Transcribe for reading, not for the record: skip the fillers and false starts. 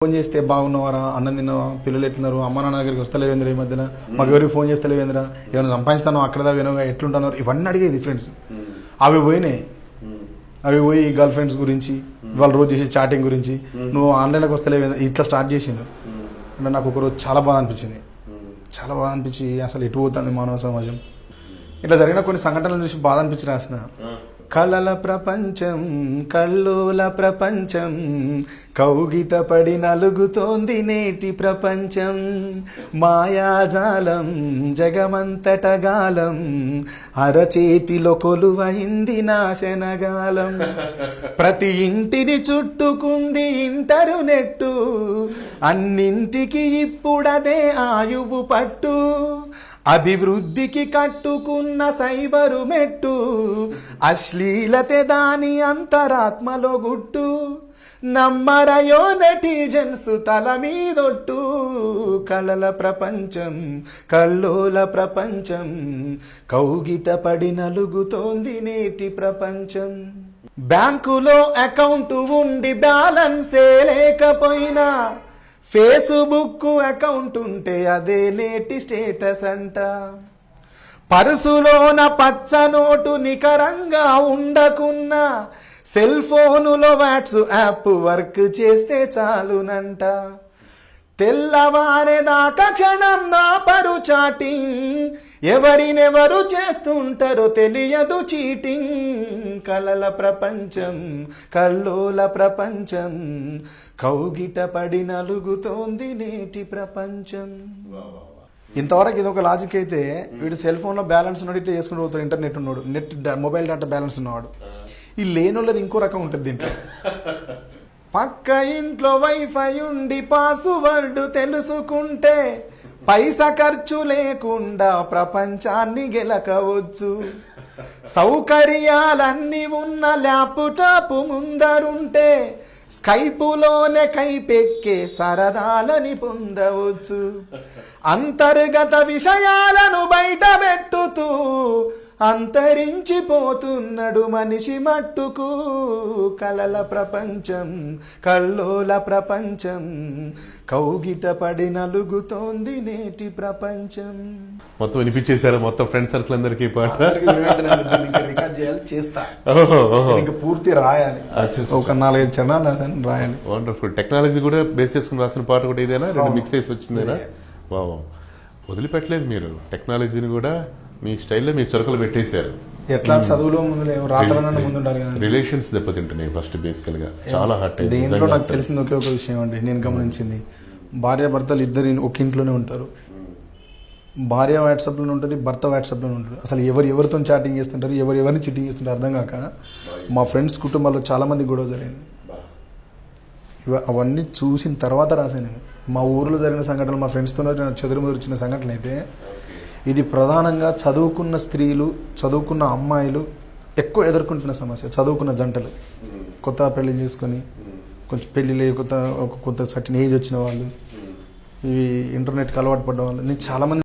Phone చేస్తే బాగున్నవారా, అన్నం తిన్నావా, పిల్లలు ఎట్లున్నారు, అమ్మ నాన్న దగ్గరికి వస్తలేవేంద్ర, ఈ మధ్యన మాకు ఎవరికి ఫోన్ చేస్తలేవేంద్ర, ఏమైనా సంపాదిస్తాను అక్కడ వినోగా ఎట్లుంటున్నారు, ఇవన్నీ అడిగేది ఫ్రెండ్స్. అవి పోయినాయి. అవి పోయి గర్ల్ ఫ్రెండ్స్ గురించి, వాళ్ళు రోజు చేసే చాటింగ్ గురించి, నువ్వు ఆన్లైన్లోకి వస్తలేవేంద్ర, ఇట్లా స్టార్ట్ చేసిండు. అంటే నాకు ఒకరోజు చాలా బాధ అనిపించింది. చాలా బాధ అనిపించి అసలు ఎటు పోతుంది మానవ సమాజం. ఇట్లా జరిగిన కొన్ని సంఘటనలు చూసి బాధ అనిపించి రాసిన. కలల ప్రపంచం, కల్లోల ప్రపంచం, కౌగిట పడి నలుగుతోంది నేటి ప్రపంచం. మాయాజాలం జగమంతట గాలం, అరచేతిలో కొలువైంది నాశనగాలం. ప్రతి ఇంటిని చుట్టుకుంది ఇంటర్నెట్టు, అన్నింటికి ఇప్పుడదే ఆయువు పట్టు. అభివృద్ధికి కట్టుకున్న సైబరు మెట్టు, అశ్లీలతే దాని అంతరాత్మలో గుట్టు. నమ్మరయో నెటిజన్స్ తల మీదొట్టు. కలల ప్రపంచం, కల్లోల ప్రపంచం, కౌగిట పడి నలుగుతోంది నేటి ప్రపంచం. బ్యాంకులో అకౌంట్ ఉండి బ్యాలెన్సే లేకపోయినా, ఫేస్బుక్ అకౌంట్ ఉంటే అదే నేటి స్టేటస్ అంట. పర్సులోన పచ్చ నోటు నికరంగా ఉండకున్నా, సెల్ ఫోనులో వాట్సాప్ వర్క్ చేస్తే చాలునంట. తెల్లవారేదాకా క్షణం నా పరు చాటింగ్, ఎవరినెవరు చేస్తుంటారో తెలియదు చీటింగ్. కలల ప్రపంచం, కల్లోల ప్రపంచం, కౌగిట పడి నలుగుతోంది నేటి ప్రపంచం. ఇంతవరకు ఇది ఒక లాజిక్ అయితే, వీడు సెల్ ఫోన్లో బ్యాలెన్స్ ఉన్నాడు, ఇట్లా చేసుకుంటూ పోతాడు. ఇంటర్నెట్ ఉన్నాడు, మొబైల్ డేటా బ్యాలెన్స్ ఉన్నవాడు. ఈ లేనోళ్ళది ఇంకో రకం ఉంటుంది దీంట్లో. పక్క ఇంట్లో వైఫై ఉండి పాస్వర్డ్ తెలుసుకుంటే, పైసా ఖర్చు లేకుండా ప్రపంచాన్ని గెలకవచ్చు. సౌకర్యాలన్నీ ఉన్న ల్యాప్టాప్ ముందరుంటే, స్కైపులోనే కైపెక్కే సరదాలని పొందవచ్చు. అంతర్గత విషయాలను బయట పెట్టుతూ అంతరించిపోతున్నాడు మనిషి మట్టుకు. కలల ప్రపంచం, కల్లోల ప్రపంచం, కౌగిట పడి నలుగుతోంది నేటి ప్రపంచం. మొత్తం వినిపించేశారు మొత్తం ఫ్రెండ్ సర్కిల్ అందరికి పాట. రికార్డ్ చేయాలి, చేస్తా. ఇంకా పూర్తి రాయాలి, ఒక 4-5 చరణాలు రాసాను, రాయాలి. వండర్ఫుల్. టెక్నాలజీ కూడా బేస్ చేసుకుని రాసిన పాట కూడా ఇదేనా, రెండు మిక్స్ చేసి వచ్చిందేనా? వావ్, వదిలిపెట్టలేదు మీరు టెక్నాలజీని కూడా. మీ స్టైల్లో మీరు చొరకలు పెట్టేశారు. ఎట్లా చదువులో ముందు రాత్రన్నా ముందుండాలి కదా. రిలేషన్స్ దెబ్బతింటున్నాయి ఫస్ట్ బేసికల్ గా, చాలా హార్ట్. దేంట్లో నాకు తెలిసింది ఒకే ఒక విషయం అండి, నేను గమనించింది. భార్య భర్తలు ఇద్దరు ఒక ఇంట్లోనే ఉంటారు. భార్య వాట్సాప్లోనే ఉంటుంది, భర్త వాట్సాప్లోనే ఉంటుంది. అసలు ఎవరితో చాటింగ్ చేస్తుంటారు, ఎవరిని చీటింగ్ చేస్తుంటారు అర్థం కాక మా ఫ్రెండ్స్ కుటుంబాల్లో చాలా మంది గొడవ జరిగింది. అవన్నీ చూసిన తర్వాత రాశాను. మా ఊర్లో జరిగిన సంఘటనలు, మా ఫ్రెండ్స్తో చెదురుముదురు వచ్చిన సంఘటనలు అయితే, ఇది ప్రధానంగా చదువుకున్న స్త్రీలు, చదువుకున్న అమ్మాయిలు ఎక్కువ ఎదుర్కొంటున్న సమస్య. చదువుకున్న జంటలు కొత్త పెళ్లి చేసుకొని, కొంచెం పెళ్లి కొంత సర్టెన్ ఏజ్ వచ్చిన వాళ్ళు, ఇవి ఇంటర్నెట్కి అలవాటు పడ్డ వాళ్ళు, నేను చాలామంది